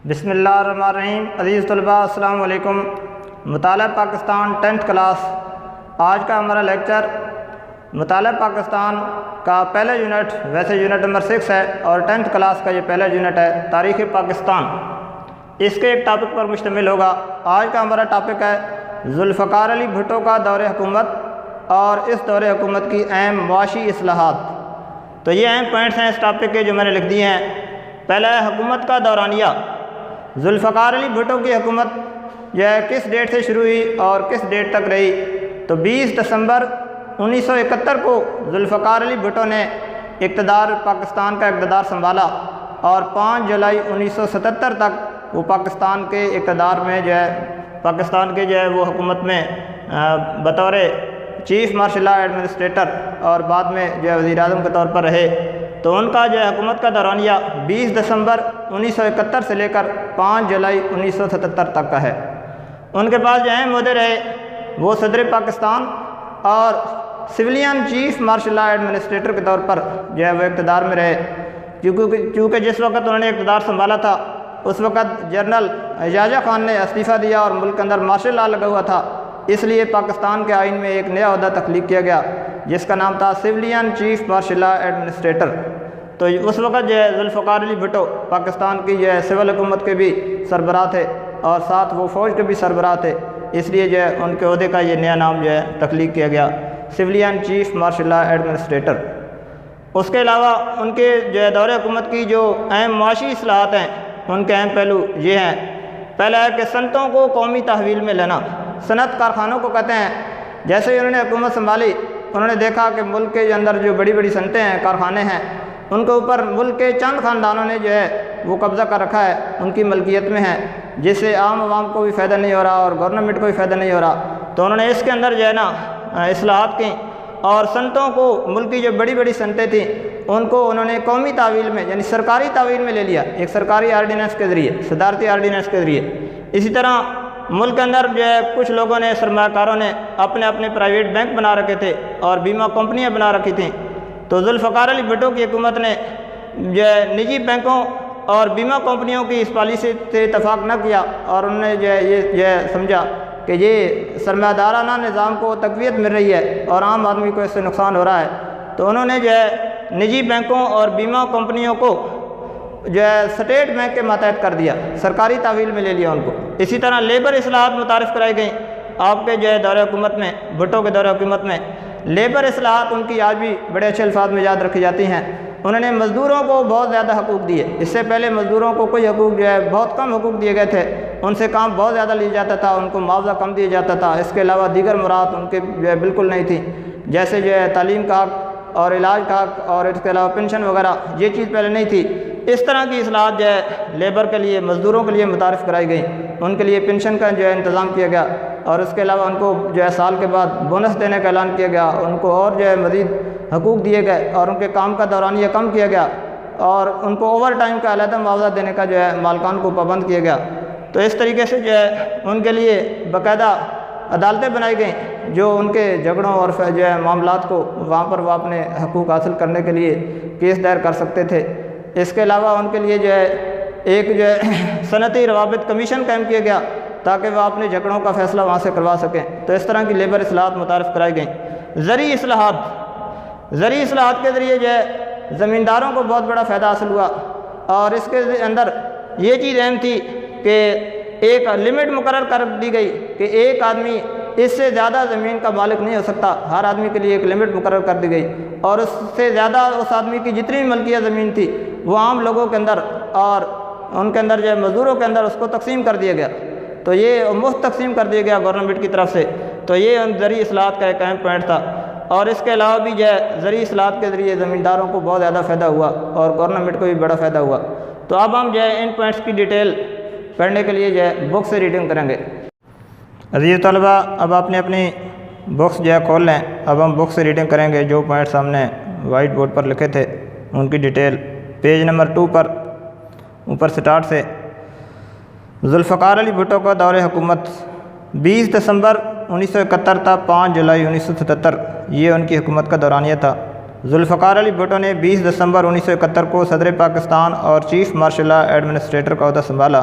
بسم اللہ الرحمن الرحیم۔ عزیز طلباء السلام علیکم۔ مطالعہ پاکستان 10th کلاس، آج کا ہمارا لیکچر مطالعہ پاکستان کا پہلا یونٹ، ویسے یونٹ نمبر 6 ہے اور 10th کلاس کا یہ پہلا یونٹ ہے، تاریخ پاکستان۔ اس کے ایک ٹاپک پر مشتمل ہوگا۔ آج کا ہمارا ٹاپک ہے ذوالفقار علی بھٹو کا دور حکومت اور اس دور حکومت کی اہم معاشی اصلاحات۔ تو یہ اہم پوائنٹس ہیں اس ٹاپک کے جو میں نے لکھ دیے ہیں۔ پہلا ہے حکومت کا دورانیہ۔ ذوالفقار علی بھٹو کی حکومت جو ہے کس ڈیٹ سے شروع ہوئی اور کس ڈیٹ تک رہی؟ تو 20 دسمبر 1971 کو ذوالفقار علی بھٹو نے پاکستان کا اقتدار سنبھالا اور 5 جولائی 1977 تک وہ پاکستان کے اقتدار میں پاکستان کے وہ حکومت میں بطور چیف مارشل لا ایڈمنسٹریٹر اور بعد میں وزیر اعظم کے طور پر رہے۔ تو ان کا حکومت کا دورانیہ 20 دسمبر 1971 سے لے کر 5 جولائی 1977 تک کا ہے۔ ان کے پاس اہم عہدے رہے وہ صدر پاکستان اور civilian chief martial law administrator کے طور پر وہ اقتدار میں رہے، چونکہ جس وقت انہوں نے اقتدار سنبھالا تھا اس وقت جنرل اعجازہ خان نے استعفیٰ دیا اور ملک کے اندر مارشل لا لگا ہوا تھا۔ اس لیے پاکستان کے آئین میں ایک نیا عہدہ تخلیق کیا گیا جس کا نام تھا civilian chief martial law administrator. تو اس وقت ذوالفقار علی بھٹو پاکستان کی سول حکومت کے بھی سربراہ تھے اور ساتھ وہ فوج کے بھی سربراہ تھے، اس لیے ان کے عہدے کا یہ نیا نام تخلیق کیا گیا، civilian chief martial law administrator. اس کے علاوہ ان کے دور حکومت کی جو اہم معاشی اصلاحات ہیں ان کے اہم پہلو یہ ہیں۔ پہلا ہے کہ صنعتوں کو قومی تحویل میں لینا۔ صنعت کارخانوں کو کہتے ہیں۔ جیسے ہی انہوں نے حکومت سنبھالی انہوں نے دیکھا کہ ملک کے اندر جو بڑی بڑی صنعتیں ہیں، کارخانے ہیں، ان کے اوپر ملک کے چند خاندانوں نے وہ قبضہ کر رکھا ہے، ان کی ملکیت میں ہے، جس سے عام عوام کو بھی فائدہ نہیں ہو رہا اور گورنمنٹ کو بھی فائدہ نہیں ہو رہا۔ تو انہوں نے اس کے اندر اصلاحات کی اور صنعتوں کو، ملک کی جو بڑی بڑی صنعتیں تھیں ان کو انہوں نے قومی تعویل میں یعنی سرکاری تعویل میں لے لیا، ایک سرکاری آرڈیننس کے ذریعے، صدارتی آرڈیننس کے ذریعے۔ اسی طرح ملک کے اندر کچھ لوگوں نے، سرمایہ کاروں نے اپنے اپنے پرائیویٹ بینک بنا رکھے تھے اور بیمہ کمپنیاں بنا رکھی تھیں۔ تو ذوالفقار علی بھٹو کی حکومت نے نجی بینکوں اور بیمہ کمپنیوں کی اس پالیسی سے اتفاق نہ کیا اور انہوں نے یہ سمجھا کہ یہ سرمایہ دارانہ نظام کو تقویت مل رہی ہے اور عام آدمی کو اس سے نقصان ہو رہا ہے۔ تو انہوں نے نجی بینکوں اور بیمہ کمپنیوں کو اسٹیٹ بینک کے ماتحت کر دیا، سرکاری تعویل میں لے لیا ان کو۔ اسی طرح لیبر اصلاحات متعارف کرائی گئیں آپ کے دور حکومت میں، بھٹو کے دور حکومت میں۔ لیبر اصلاحات ان کی آج بھی بڑے اچھے الفاظ میں یاد رکھی جاتی ہیں۔ انہوں نے مزدوروں کو بہت زیادہ حقوق دیے۔ اس سے پہلے مزدوروں کو کوئی حقوق بہت کم حقوق دیے گئے تھے، ان سے کام بہت زیادہ لیا جاتا تھا، ان کو معاوضہ کم دیا جاتا تھا۔ اس کے علاوہ دیگر مراد ان کے بالکل نہیں تھیں، جیسے تعلیم کا حق اور علاج کا حق اور اس کے علاوہ پینشن وغیرہ، یہ چیز پہلے نہیں تھی۔ اس طرح کی اصلاحات لیبر کے لیے، مزدوروں کے لیے متعارف کرائی گئیں۔ ان کے لیے پینشن کا انتظام کیا گیا اور اس کے علاوہ ان کو سال کے بعد بونس دینے کا اعلان کیا گیا، ان کو اور مزید حقوق دیے گئے اور ان کے کام کا دورانیہ کم کیا گیا اور ان کو اوور ٹائم کا علیحدہ معاوضہ دینے کا مالکان کو پابند کیا گیا۔ تو اس طریقے سے ان کے لیے باقاعدہ عدالتیں بنائی گئیں جو ان کے جھگڑوں اور معاملات کو وہاں پر وہ اپنے حقوق حاصل کرنے کے لیے کیس دائر کر سکتے تھے۔ اس کے علاوہ ان کے لیے ایک صنعتی روابط کمیشن قائم کیا گیا تاکہ وہ اپنے جھگڑوں کا فیصلہ وہاں سے کروا سکیں۔ تو اس طرح کی لیبر اصلاحات متعارف کرائی گئیں۔ زرعی اصلاحات کے ذریعے زمینداروں کو بہت بڑا فائدہ حاصل ہوا اور اس کے اندر یہ چیز اہم تھی کہ ایک لمٹ مقرر کر دی گئی کہ ایک آدمی اس سے زیادہ زمین کا مالک نہیں ہو سکتا، ہر آدمی کے لیے ایک لمٹ مقرر کر دی گئی اور اس سے زیادہ اس آدمی کی جتنی بھی ملکیت زمین تھی وہ عام لوگوں کے اندر اور ان کے اندر مزدوروں کے اندر اس کو تقسیم کر دیا گیا۔ تو یہ مفت تقسیم کر دیا گیا گورنمنٹ کی طرف سے۔ تو یہ زرعی اصلاحات کا ایک اہم پوائنٹ تھا اور اس کے علاوہ بھی زرعی اصلاحات کے ذریعے زمینداروں کو بہت زیادہ فائدہ ہوا اور گورنمنٹ کو بھی بڑا فائدہ ہوا۔ تو اب ہم ان پوائنٹس کی ڈیٹیل پڑھنے کے لیے بک سے ریڈنگ کریں گے۔ عزیز طلباء، اب آپ نے اپنی بکس کھول لیں۔ اب ہم بک سے ریڈنگ کریں گے۔ جو پوائنٹس ہم نے وائٹ بورڈ پر لکھے تھے ان کی ڈیٹیل پیج نمبر 2 پر اوپر سٹارٹ سے۔ ذوالفقار علی بھٹو کا دور حکومت 20 دسمبر 1971 تا 5 جولائی 1977، یہ ان کی حکومت کا دورانیہ تھا۔ ذوالفقار علی بھٹو نے 20 دسمبر 1971 کو صدر پاکستان اور چیف مارشل لا ایڈمنسٹریٹر کا عہدہ سنبھالا۔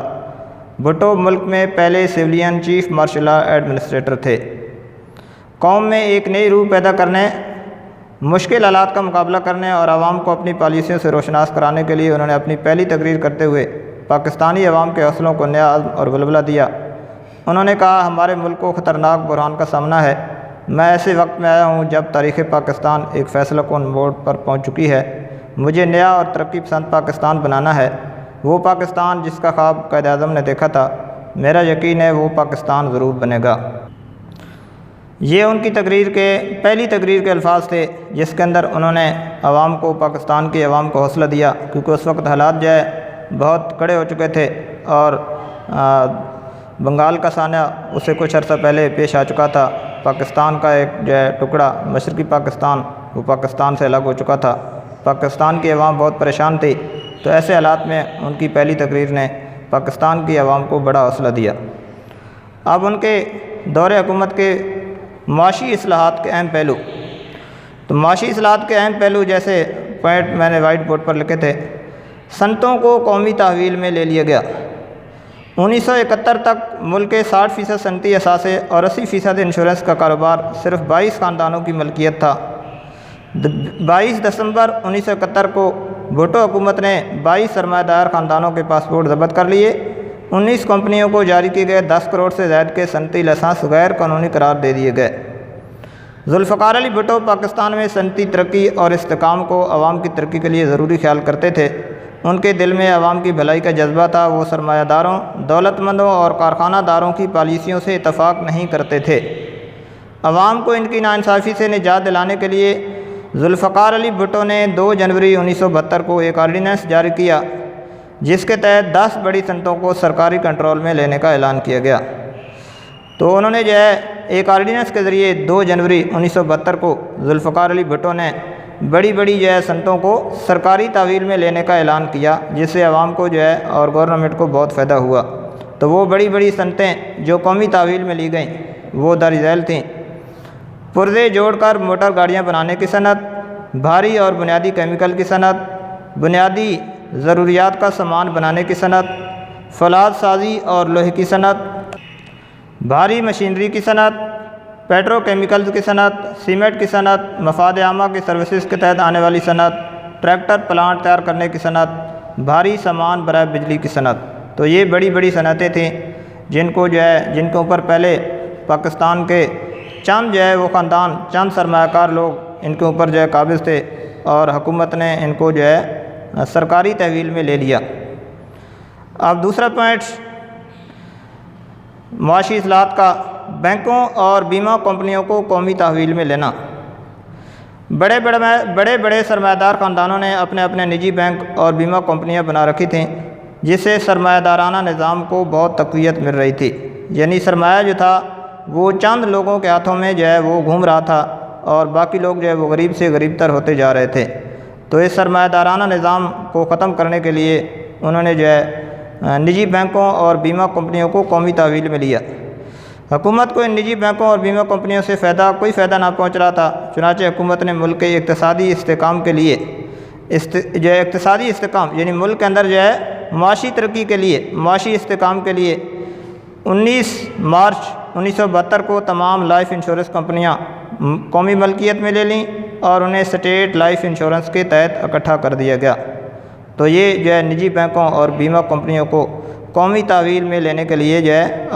بھٹو ملک میں پہلے civilian chief martial law administrator تھے۔ قوم میں ایک نئی روح پیدا کرنے، مشکل حالات کا مقابلہ کرنے اور عوام کو اپنی پالیسیوں سے روشناس کرانے کے لیے انہوں نے اپنی پہلی تقریر کرتے ہوئے پاکستانی عوام کے حوصلوں کو نیا عزم اور ولولہ دیا۔ انہوں نے کہا، ہمارے ملک کو خطرناک بحران کا سامنا ہے۔ میں ایسے وقت میں آیا ہوں جب تاریخ پاکستان ایک فیصلہ کن موڑ پر پہنچ چکی ہے۔ مجھے نیا اور ترقی پسند پاکستان بنانا ہے، وہ پاکستان جس کا خواب قائد اعظم نے دیکھا تھا۔ میرا یقین ہے وہ پاکستان ضرور بنے گا۔ یہ ان کی پہلی تقریر کے الفاظ تھے جس کے اندر انہوں نے عوام کو، پاکستان کی عوام کو حوصلہ دیا، کیونکہ اس وقت حالات جو ہے بہت کڑے ہو چکے تھے اور بنگال کا سانحہ اسے کچھ عرصہ پہلے پیش آ چکا تھا۔ پاکستان کا ایک جو ہے ٹکڑا، مشرقی پاکستان، وہ پاکستان سے الگ ہو چکا تھا۔ پاکستان کی عوام بہت پریشان تھی، تو ایسے حالات میں ان کی پہلی تقریر نے پاکستان کی عوام کو بڑا حوصلہ دیا۔ اب ان کے دور حکومت کے معاشی اصلاحات کے اہم پہلو، تو معاشی اصلاحات کے اہم پہلو جیسے پوائنٹ میں نے وائٹ بورڈ پر لکھے تھے۔ صنعتوں کو قومی تحویل میں لے لیا گیا۔ 1971 تک ملک کے 60% صنعتی اثاثے اور 80% انشورنس کا کاروبار صرف 22 خاندانوں کی ملکیت تھا۔ 22 دسمبر 1971 کو بھٹو حکومت نے 22 سرمایہ دار خاندانوں کے پاسپورٹ ضبط کر لیے۔ 19 کمپنیوں کو جاری کیے گئے 10 کروڑ سے زائد کے صنعتی لائسنس غیر قانونی قرار دے دیے گئے۔ ذوالفقار علی بھٹو پاکستان میں صنعتی ترقی اور استحکام کو عوام کی ترقی کے لیے ضروری خیال کرتے تھے۔ ان کے دل میں عوام کی بھلائی کا جذبہ تھا۔ وہ سرمایہ داروں، دولت مندوں اور کارخانہ داروں کی پالیسیوں سے اتفاق نہیں کرتے تھے۔ عوام کو ان کی ناانصافی سے نجات دلانے کے لیے ذوالفقار علی بھٹو نے 2 جنوری 1972 کو ایک آرڈیننس جاری کیا، جس کے تحت 10 بڑی صنعتوں کو سرکاری کنٹرول میں لینے کا اعلان کیا گیا۔ تو انہوں نے جو ہے ایک آرڈیننس کے ذریعے 2 جنوری 1972 کو ذوالفقار علی بھٹو نے بڑی جو ہے صنعتوں کو سرکاری تحویل میں لینے کا اعلان کیا، جس سے عوام کو جو ہے اور گورنمنٹ کو بہت فائدہ ہوا۔ تو وہ بڑی صنعتیں جو قومی تحویل میں لی گئیں وہ درج ذیل تھیں۔ پرزے جوڑ کر موٹر گاڑیاں بنانے کی صنعت، بھاری اور بنیادی کیمیکل کی صنعت، بنیادی ضروریات کا سامان بنانے کی صنعت، فولاد سازی اور لوہے کی صنعت، بھاری مشینری کی صنعت، پیٹرو کیمیکلز کی صنعت، سیمنٹ کی صنعت، مفاد عامہ کی سروسز کے تحت آنے والی صنعت، ٹریکٹر پلانٹ تیار کرنے کی صنعت، بھاری سامان برائے بجلی کی صنعت۔ تو یہ بڑی صنعتیں تھیں جن کے اوپر پہلے پاکستان کے چند جو ہے وہ خاندان، چند سرمایہ کار لوگ ان کے اوپر جو ہے قابض تھے، اور حکومت نے ان کو جو ہے سرکاری تحویل میں لے لیا۔ اب دوسرا پوائنٹ معاشی اصلاحات کا، بینکوں اور بیمہ کمپنیوں کو قومی تحویل میں لینا۔ بڑے سرمایہ دار خاندانوں نے اپنے نجی بینک اور بیمہ کمپنیاں بنا رکھی تھیں، جس سے سرمایہ دارانہ نظام کو بہت تقویت مل رہی تھی۔ یعنی سرمایہ جو تھا وہ چند لوگوں کے ہاتھوں میں جو ہے وہ گھوم رہا تھا، اور باقی لوگ جو ہے وہ غریب سے غریب تر ہوتے جا رہے تھے۔ تو اس سرمایہ دارانہ نظام کو ختم کرنے کے لیے انہوں نے جو ہے نجی بینکوں اور بیمہ کمپنیوں کو قومی تحویل میں لیا۔ حکومت کو ان نجی بینکوں اور بیمہ کمپنیوں سے کوئی فائدہ نہ پہنچ رہا تھا، چنانچہ حکومت نے ملک کے اقتصادی استحکام کے لیے جو ہے اقتصادی استحکام یعنی ملک کے اندر جو ہے معاشی ترقی کے لیے، معاشی استحکام کے لیے 19 مارچ 1972 کو تمام لائف انشورنس کمپنیاں قومی ملکیت میں لے لیں اور انہیں اسٹیٹ لائف انشورنس کے تحت اکٹھا کر دیا گیا۔ تو یہ جو ہے نجی بینکوں اور بیمہ کمپنیوں کو قومی تحویل میں لینے کے لیے جو ہے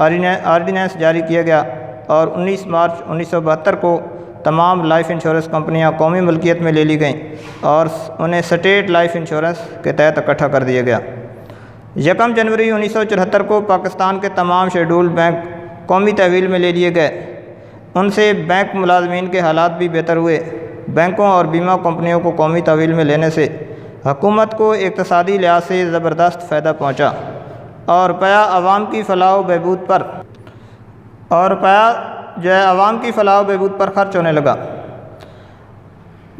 آرڈیننس جاری کیا گیا، اور 19 مارچ 1972 کو تمام لائف انشورنس کمپنیاں قومی ملکیت میں لے لی گئیں اور انہیں اسٹیٹ لائف انشورنس کے تحت اکٹھا کر دیا گیا۔ 1 جنوری 1974 کو پاکستان کے تمام شیڈول بینک قومی تحویل میں لے لیے گئے۔ ان سے بینک ملازمین کے حالات بھی بہتر ہوئے۔ بینکوں اور بیمہ کمپنیوں کو قومی تحویل میں لینے سے حکومت کو اقتصادی لحاظ سے زبردست فائدہ پہنچا، اور روپیہ عوام کی فلاح و بہبود پر خرچ ہونے لگا۔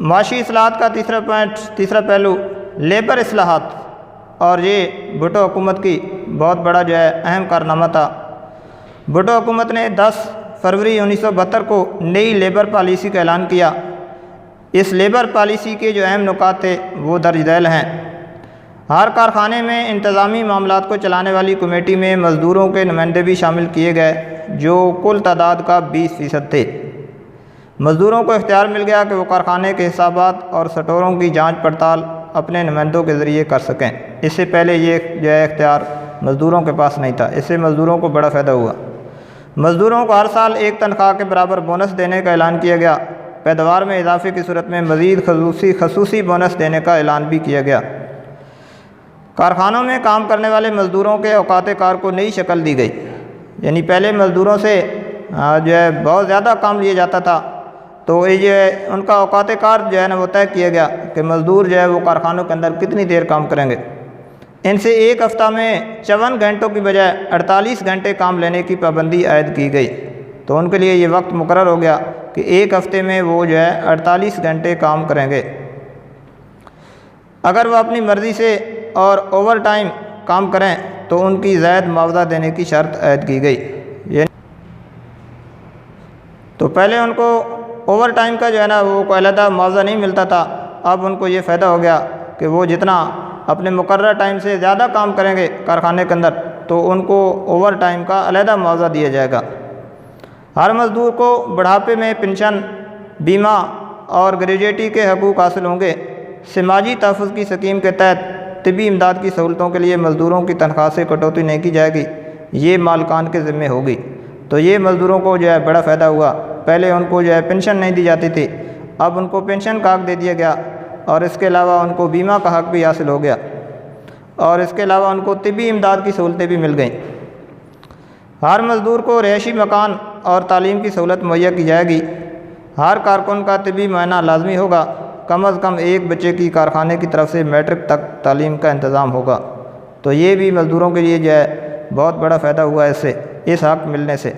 معاشی اصلاحات کا تیسرا پہلو لیبر اصلاحات، اور یہ بھٹو حکومت کی بہت بڑا جو ہے اہم کارنامہ تھا۔ بھٹو حکومت نے 10 فروری 1972 کو نئی لیبر پالیسی کا اعلان کیا۔ اس لیبر پالیسی کے جو اہم نکات تھے وہ درج ذیل ہیں۔ ہر کارخانے میں انتظامی معاملات کو چلانے والی کمیٹی میں مزدوروں کے نمائندے بھی شامل کیے گئے جو کل تعداد کا 20% تھے۔ مزدوروں کو اختیار مل گیا کہ وہ کارخانے کے حسابات اور سٹوروں کی جانچ پڑتال اپنے نمائندوں کے ذریعے کر سکیں۔ اس سے پہلے یہ جو ہے اختیار مزدوروں کے پاس نہیں تھا، اس سے مزدوروں کو بڑا فائدہ ہوا۔ مزدوروں کو ہر سال ایک تنخواہ کے برابر بونس دینے کا اعلان کیا گیا۔ پیداوار میں اضافے کی صورت میں مزید خصوصی بونس دینے کا اعلان بھی کیا گیا۔ کارخانوں میں کام کرنے والے مزدوروں کے اوقات کار کو نئی شکل دی گئی، یعنی پہلے مزدوروں سے جو ہے بہت زیادہ کام لیا جاتا تھا، تو یہ جو ہے ان کا اوقات کار جو ہے نا وہ طے کیا گیا کہ مزدور جو ہے وہ کارخانوں کے اندر کتنی دیر کام کریں گے۔ ان سے ایک ہفتہ میں 54 گھنٹوں کی بجائے 48 گھنٹے کام لینے کی پابندی عائد کی گئی، تو ان کے لیے یہ وقت مقرر ہو گیا کہ ایک ہفتے میں وہ جو ہے 48 گھنٹے کام کریں گے۔ اگر وہ اپنی مرضی سے اور اوور ٹائم کام کریں تو ان کی زائد معاوضہ دینے کی شرط عائد کی گئی۔ تو پہلے ان کو اوور ٹائم کا جو ہے نا وہ کوئی علیحدہ معاوضہ نہیں ملتا تھا، اب ان کو یہ فائدہ ہو گیا کہ وہ جتنا اپنے مقررہ ٹائم سے زیادہ کام کریں گے کارخانے کے اندر تو ان کو اوور ٹائم کا علیحدہ معاوضہ دیا جائے گا۔ ہر مزدور کو بڑھاپے میں پنشن، بیمہ اور گریجویٹی کے حقوق حاصل ہوں گے۔ سماجی تحفظ کی اسکیم کے تحت طبی امداد کی سہولتوں کے لیے مزدوروں کی تنخواہ سے کٹوتی نہیں کی جائے گی، یہ مالکان کے ذمے ہوگی۔ تو یہ مزدوروں کو جو ہے بڑا فائدہ ہوا۔ پہلے ان کو جو ہے پنشن نہیں دی جاتی تھی، اب ان کو پنشن کا حق دے دیا گیا، اور اس کے علاوہ ان کو بیمہ کا حق بھی حاصل ہو گیا، اور اس کے علاوہ ان کو طبی امداد کی سہولتیں بھی مل گئیں۔ ہر مزدور کو رہائشی مکان اور تعلیم کی سہولت مہیا کی جائے گی۔ ہر کارکن کا طبی معائنہ لازمی ہوگا۔ کم از کم ایک بچے کی کارخانے کی طرف سے میٹرک تک تعلیم کا انتظام ہوگا۔ تو یہ بھی مزدوروں کے لیے جو ہے بہت بڑا فائدہ ہوا ہے اس حق ملنے سے،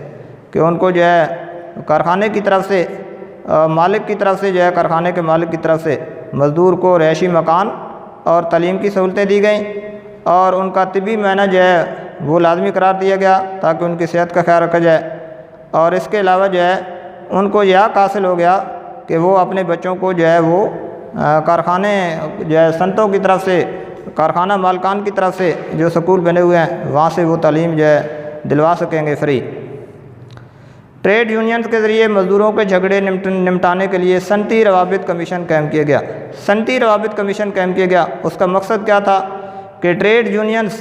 کہ ان کو جو ہے کارخانے کی طرف سے مالک کی طرف سے جو ہے کارخانے کے مالک کی طرف سے مزدور کو رہائشی مکان اور تعلیم کی سہولتیں دی گئیں، اور ان کا طبی معائنہ جو ہے وہ لازمی قرار دیا گیا تاکہ ان کی صحت کا خیال رکھا جائے، اور اس کے علاوہ جو ہے ان کو یہ حق حاصل ہو گیا کہ وہ اپنے بچوں کو جو ہے وہ کارخانے جو ہے صنعتوں کی طرف سے، کارخانہ مالکان کی طرف سے جو سکول بنے ہوئے ہیں وہاں سے وہ تعلیم جو ہے دلوا سکیں گے فری۔ ٹریڈ یونینز کے ذریعے مزدوروں کے جھگڑے نمٹانے کے لیے صنعتی روابط کمیشن قائم کیا گیا۔ صنعتی روابط کمیشن قائم کیا گیا، اس کا مقصد کیا تھا کہ ٹریڈ یونینز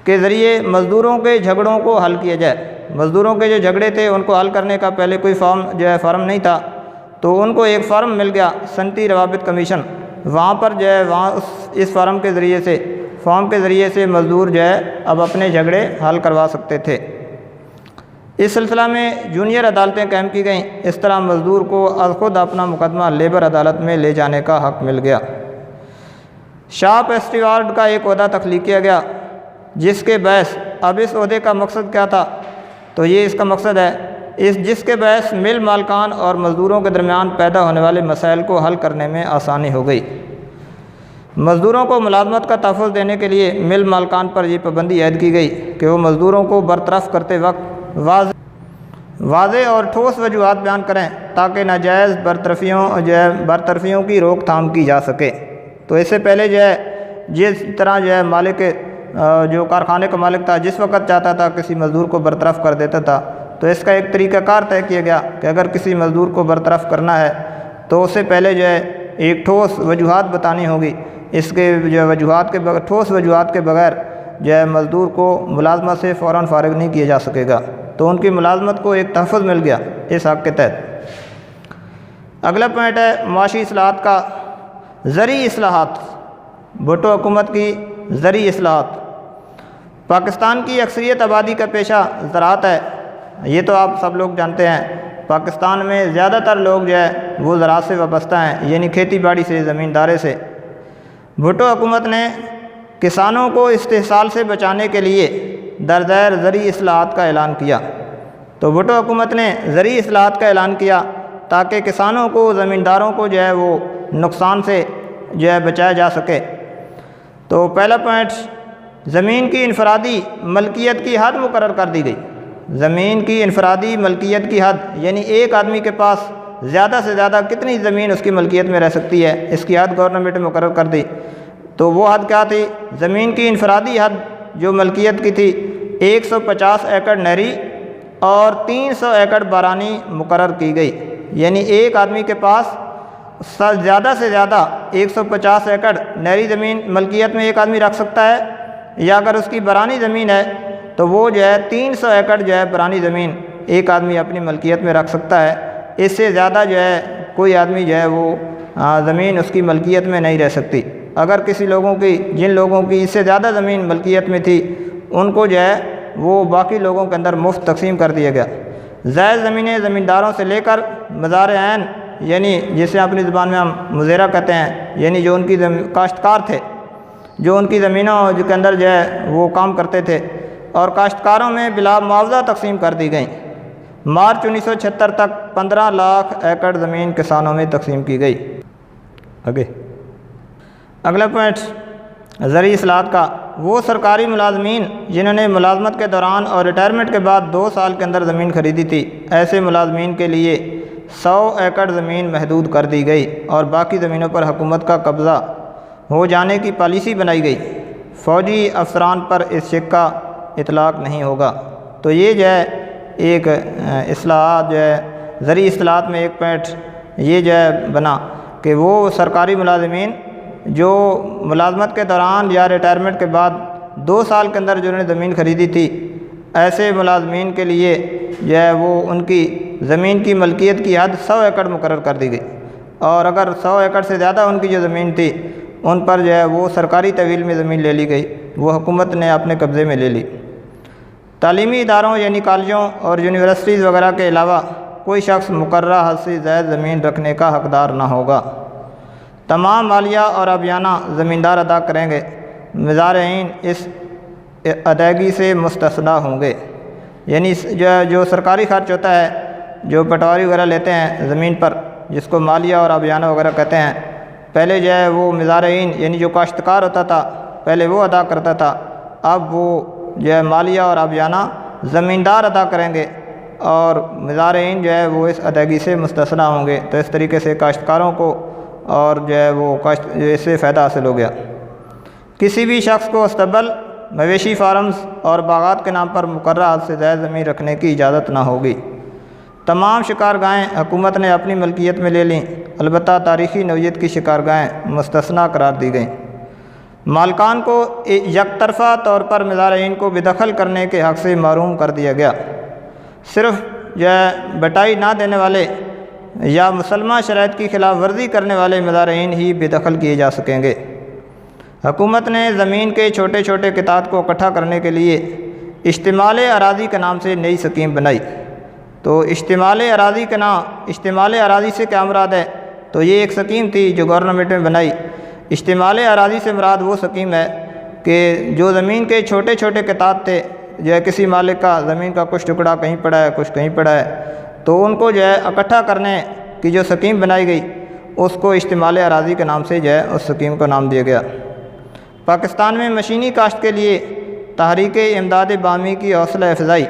کے ذریعے مزدوروں کے جھگڑوں کو حل کیا جائے۔ مزدوروں کے جو جھگڑے تھے ان کو حل کرنے کا پہلے کوئی فارم نہیں تھا، تو ان کو ایک فارم مل گیا صنعتی روابط کمیشن، وہاں پر جو ہے اس فارم کے ذریعے سے مزدور جو ہے اب اپنے جھگڑے حل کروا سکتے تھے۔ اس سلسلہ میں جونیئر عدالتیں قائم کی گئیں۔ اس طرح مزدور کو از خود اپنا مقدمہ لیبر عدالت میں لے جانے کا حق مل گیا۔ شاپ اسٹیوارڈ کا ایک عہدہ تخلیق کیا گیا، جس کے باعث اب اس عہدے کا مقصد کیا تھا، تو یہ اس کا مقصد ہے جس کے باعث مل مالکان اور مزدوروں کے درمیان پیدا ہونے والے مسائل کو حل کرنے میں آسانی ہو گئی۔ مزدوروں کو ملازمت کا تحفظ دینے کے لیے مل مالکان پر یہ پابندی عائد کی گئی کہ وہ مزدوروں کو برطرف کرتے وقت واضح اور ٹھوس وجوہات بیان کریں تاکہ ناجائز برطرفیوں کی روک تھام کی جا سکے۔ تو اس سے پہلے جو ہے جس طرح جو ہے مالک جو کارخانے کا مالک تھا جس وقت چاہتا تھا کسی مزدور کو برطرف کر دیتا تھا، تو اس کا ایک طریقہ کار طے کیا گیا کہ اگر کسی مزدور کو برطرف کرنا ہے تو اس سے پہلے جو ہے ایک ٹھوس وجوہات بتانی ہوگی۔ اس کے جو ٹھوس وجوہات کے بغیر جو ہے مزدور کو ملازمت سے فوراً فارغ نہیں کیا جا سکے گا، تو ان کی ملازمت کو ایک تحفظ مل گیا اس حق کے تحت۔ اگلا پوائنٹ ہے معاشی اصلاحات کا زرعی اصلاحات، بھٹو حکومت کی زرعی اصلاحات۔ پاکستان کی اکثریت آبادی کا پیشہ زراعت ہے، یہ تو آپ سب لوگ جانتے ہیں۔ پاکستان میں زیادہ تر لوگ جو ہے وہ زراعت سے وابستہ ہیں، یعنی کھیتی باڑی سے، زمینداری سے۔ بھٹو حکومت نے کسانوں کو استحصال سے بچانے کے لیے درزیر زرعی اصلاحات کا اعلان کیا۔ تو بھٹو حکومت نے زرعی اصلاحات کا اعلان کیا تاکہ کسانوں کو، زمینداروں کو جو ہے وہ نقصان سے جو ہے بچایا جا سکے۔ تو پہلا پوائنٹ، زمین کی انفرادی ملکیت کی حد مقرر کر دی گئی۔ زمین کی انفرادی ملکیت کی حد، یعنی ایک آدمی کے پاس زیادہ سے زیادہ کتنی زمین اس کی ملکیت میں رہ سکتی ہے، اس کی حد گورنمنٹ نے مقرر کر دی۔ تو وہ حد کیا تھی؟ زمین کی انفرادی حد جو ملکیت کی تھی 150 ایکڑ نہری اور 300 ایکڑ بارانی مقرر کی گئی، یعنی ایک آدمی کے پاس زیادہ سے زیادہ 150 ایکڑ نہری زمین ملکیت میں ایک آدمی رکھ سکتا ہے، یا اگر اس کی برانی زمین ہے تو وہ جو ہے 300 ایکڑ جو ہے برانی زمین ایک آدمی اپنی ملکیت میں رکھ سکتا ہے۔ اس سے زیادہ جو ہے کوئی آدمی جو ہے وہ زمین اس کی ملکیت میں نہیں رہ سکتی۔ اگر کسی لوگوں کی جن لوگوں کی اس سے زیادہ زمین ملکیت میں تھی ان کو جو ہے وہ باقی لوگوں کے اندر مفت تقسیم کر دیا گیا۔ زائد زمینیں زمینداروں سے لے کر مزار عین، یعنی جسے اپنی زبان میں ہم مزیرہ کہتے ہیں، یعنی جو ان کی کاشتکار تھے، جو ان کی زمینوں کے اندر جو ہے وہ کام کرتے تھے، اور کاشتکاروں میں بلا معاوضہ تقسیم کر دی گئیں۔ مارچ 1976 تک 15 لاکھ ایکڑ زمین کسانوں میں تقسیم کی گئی۔ اگلا پوائنٹ زرعی اصلاحات کا، وہ سرکاری ملازمین جنہوں نے ملازمت کے دوران اور ریٹائرمنٹ کے بعد 2 سال کے اندر زمین خریدی تھی، ایسے ملازمین کے لیے 100 ایکڑ زمین محدود کر دی گئی اور باقی زمینوں پر حکومت کا قبضہ ہو جانے کی پالیسی بنائی گئی۔ فوجی افسران پر اس چیک کا اطلاق نہیں ہوگا۔ تو یہ جو ہے ایک اصلاحات جو ہے زرعی اصلاحات میں ایک پوائنٹ یہ جو ہے بنا کہ وہ سرکاری ملازمین جو ملازمت کے دوران یا ریٹائرمنٹ کے بعد 2 سال کے اندر جنہوں نے زمین خریدی تھی، ایسے ملازمین کے لیے جو ہے وہ ان کی زمین کی ملکیت کی حد 100 ایکڑ مقرر کر دی گئی، اور اگر 100 ایکڑ سے زیادہ ان کی جو زمین تھی ان پر جو ہے وہ سرکاری تحویل میں زمین لے لی گئی، وہ حکومت نے اپنے قبضے میں لے لی۔ تعلیمی اداروں یعنی کالجوں اور یونیورسٹیز وغیرہ کے علاوہ کوئی شخص مقررہ حد سے زائد زمین رکھنے کا حقدار نہ ہوگا۔ تمام مالیہ اور ابیانہ زمیندار ادا کریں گے، مزارعین اس ادائیگی سے مستثنیٰ ہوں گے۔ یعنی جو سرکاری خرچ ہوتا ہے، جو پٹواری وغیرہ لیتے ہیں زمین پر، جس کو مالیہ اور ابیانہ وغیرہ کہتے ہیں، پہلے جو ہے وہ مزارعین یعنی جو کاشتکار ہوتا تھا پہلے وہ ادا کرتا تھا، اب وہ جو ہے مالیہ اور ابیانہ زمیندار ادا کریں گے، اور مزارعین جو ہے وہ اس ادائیگی سے مستثنیٰ ہوں گے۔ تو اس طریقے سے کاشتکاروں کو اور جو ہے وہ اس سے فائدہ حاصل ہو گیا۔ کسی بھی شخص کو استبل، مویشی فارمز اور باغات کے نام پر مقررہ حد سے زائد زمین رکھنے کی اجازت نہ ہوگی۔ تمام شکارگاہیں حکومت نے اپنی ملکیت میں لے لیں، البتہ تاریخی نوعیت کی شکارگاہیں مستثنیٰ قرار دی گئیں۔ مالکان کو یک طرفہ طور پر مزارعین کو بے دخل کرنے کے حق سے محروم کر دیا گیا۔ صرف جو ہے بٹائی نہ دینے والے یا مسلمہ شرائط کی خلاف ورزی کرنے والے مزارعین ہی بے دخل کیے جا سکیں گے۔ حکومت نے زمین کے چھوٹے چھوٹے قطعات کو اکٹھا کرنے کے لیے اشتمال اراضی کے نام سے نئی اسکیم بنائی۔ تو اشتمال اراضی سے کیا مراد ہے؟ تو یہ ایک اسکیم تھی جو گورنمنٹ نے بنائی۔ اشتمال اراضی سے مراد وہ اسکیم ہے کہ جو زمین کے چھوٹے چھوٹے قطعات تھے، جو ہے کسی مالک کا زمین کا کچھ ٹکڑا کہیں پڑا ہے کچھ کہیں پڑا ہے، تو ان کو جو ہے اکٹھا کرنے کی جو اسکیم بنائی گئی اس کو اشتمال اراضی کے نام سے جو ہے اس اسکیم کو نام دیا گیا۔ پاکستان میں مشینی کاشت کے لیے تحریک امداد بامی کی حوصلہ افزائی